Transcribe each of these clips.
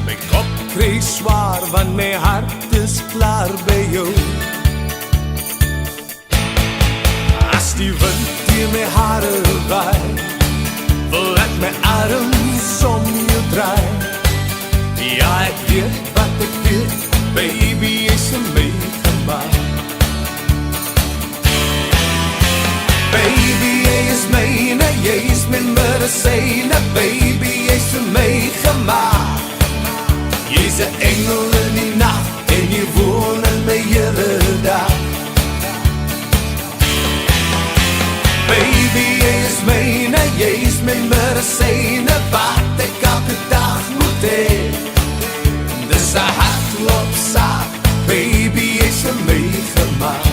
My kop kry swaar, want my hart is klaar by jou. As die wind teen my hare waai, wil ek my arms om jou draai. Ja, ek weet wat ek weet, baby, jy's vir my gemaak. Baby, jy is myne, jy is my medisyne, baby, jy's vir my gemaak. Jy's 'n engel in die nacht, en jy woon in my hele dag. Baby, jy is myne, jy is my medisyne, wat ek elke dag moet hê. Dis 'n hartklopsaak, baby, jy's vir my gemaak.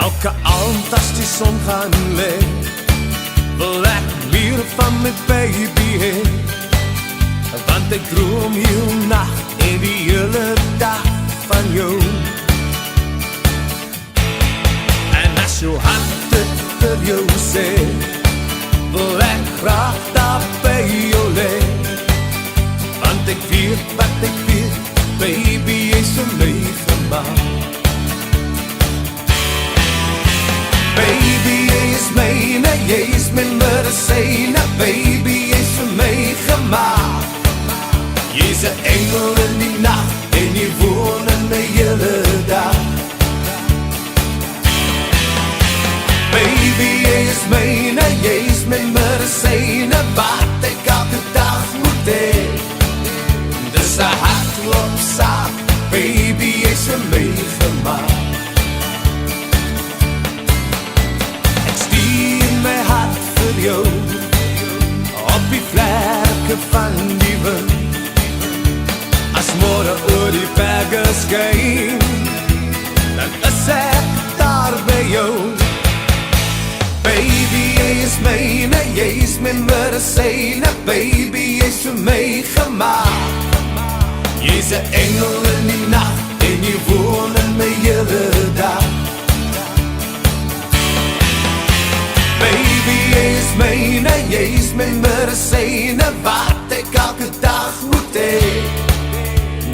Elke aand as die son gaan lê, wil ek meer van my baby hê. Want ek droom heel nacht en die hele dag van jou. En as jou hart dit vir jou sê, wil ek graag daar by jou lê. Want ek weet wat ek weet, baby, jy's vir my gemaak. Baby, jy is myne, jy is my medisyne, baby, jy's vir my gemaak. Jy's 'n engel in die nacht, en jy woon in my hele dag. Baby, jy is myne, jy is my medisyne, wat ek elke dag moet hê. Dis 'n hartklopsaak, baby, jy's vir my gemaak. My hart vir jou, op die vlerke van die wind. As môre oor die berge skyn, dan is ek daar by jou. Baby, jy is myne, jy is my medisyne, baby, jy's vir my gemaak. Jy's 'n engel in die nacht, en jy woon in my hele dag. Baby, jy is myne, jy is my medisyne, wat ek elke dag moet hê.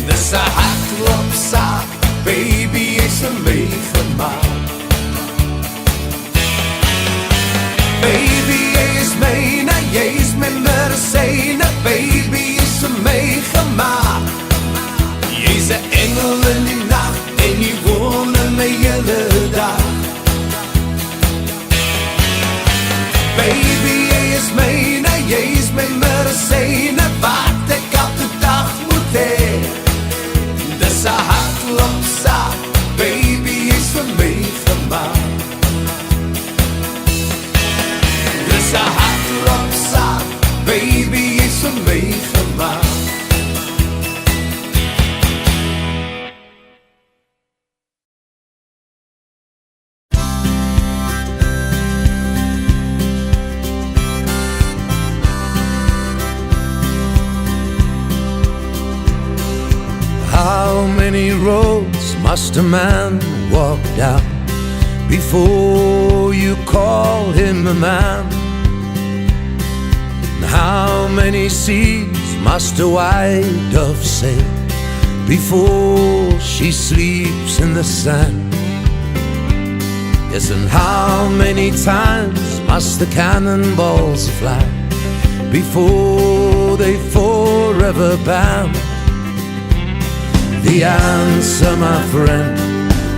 Dis 'n hartklopsaak, baby, jy's vir my gemaak. Baby, jy is myne, jy is my medisyne, baby, jy's vir my gemaak. Jy's 'n engel in die nacht, en jy woon in my hele dag. Baby, jy is myne, jy is my medisyne, wat ek elke dag moet hê. Dis 'n hartklopsaak, baby, jy's vir my gemaak. Dis 'n hartklopsaak, baby, jy's vir my gemaak. How many roads must a man walk down before you call him a man? And how many seas must a white dove sail before she sleeps in the sand? Yes, and how many times must the cannonballs fly before they forever band? The answer, my friend,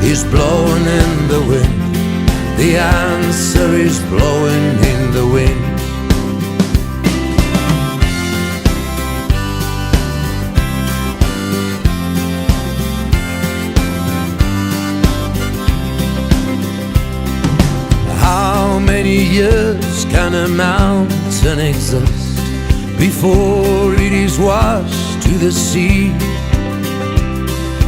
is blowing in the wind. The answer is blowing in the wind. How many years can a mountain exist before it is washed to the sea?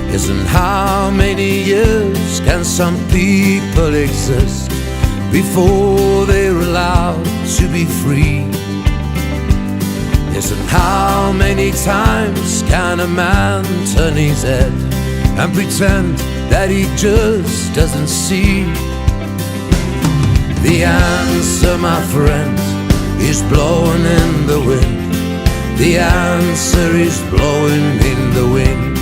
Yes, and how many years can some people exist before they're allowed to be free? Yes, and how many times can a man turn his head and pretend that he just doesn't see? The answer, my friend, is blowing in the wind. The answer is blowing in the wind.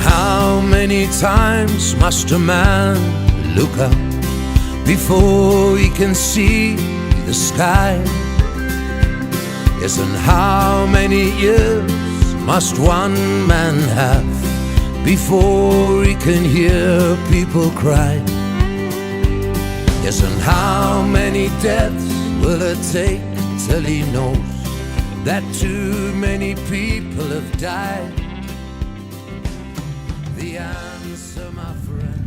How many times must a man look up before he can see the sky? Yes, and how many years must one man have before he can hear people cry? Yes, and how many deaths will it take till he knows that too many people have died? The answer, my friend.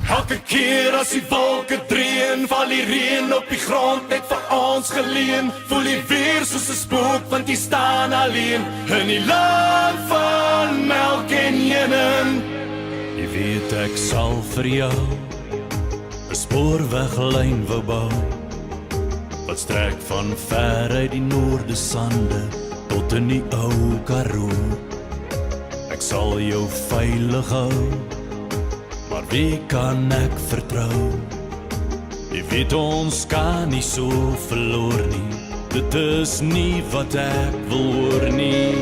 Elke keer as die wolke dreun, val die reën op die grond net vir ons geleen. Voel jy weer soos 'n spook, want jy staan alleen in die land van melk en heuning. Jy weet ek sal vir jou 'n spoorweglyn wou bou, wat strek van ver uit die noorde sande tot in die ou Karoo. Ek sal jou veilig hou, maar wie kan ek vertrou? Jy weet ons kan nie so verloor nie, dit is nie wat ek wil hoor nie.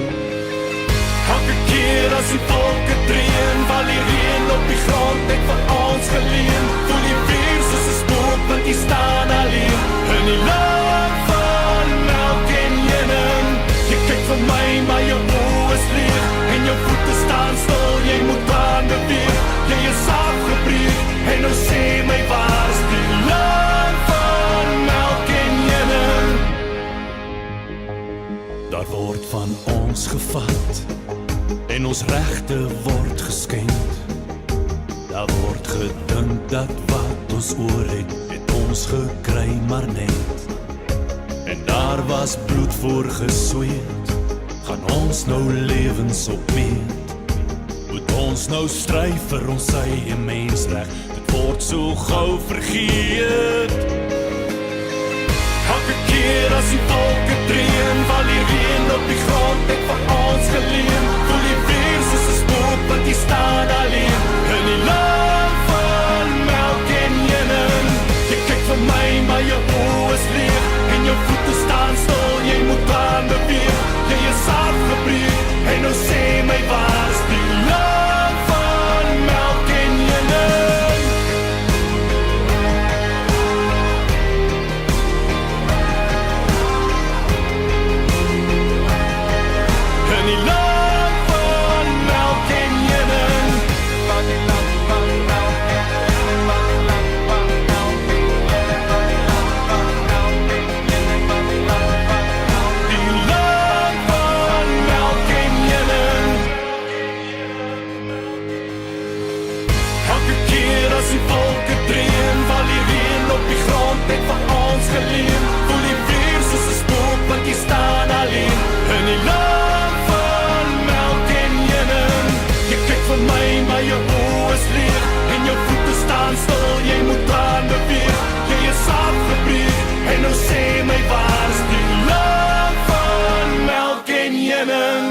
Elke keer as die wolke dreun, val die reën op die grond net vir ons geleen. Voel jy weer soos 'n spook, want jy staan alleen in die land van melk en heuning. Jy kyk vir my, maar jou oë is leeg en jou voete staan stil, jy moet aan beweeg. Jy is afgebreek en nou sê my, waar is die land van melk en heuning? Daar word van ons gevat en ons regte word geskend. Daar word gedink dat wat ons oor het, het ons gekry maar net. En daar was bloed voor gesweet, gaan ons nou lewens opmeet. Moet ons nou stry vir ons eie mensreg, dit word so gou vergeet. Elke keer as die wolke dreun, val die reën op die grond net vir ons geleen. Voel jy weer soos 'n spook, want jy staan alleen in die land van melk en heuning. Jy kyk vir my, maar jou oë is leeg en jou voete staan stil, jy moet aan beweeg. Jy is afgebreek en nou sê my, waar is die land van melk en heuning? In die land van melk en heuning. Die land van melk en heuning. Elke keer as die wolke dreun, val die reën op die grond net vir ons geleen. Voel jy weer soos 'n spook, want jy staan alleen in die land van melk en heuning. Jy kyk vir my, maar jou oë is leeg en jou voete staan stil, jy moet aan beweeg. Jy is afgebreek en nou sê my, waar is die land van melk en heuning?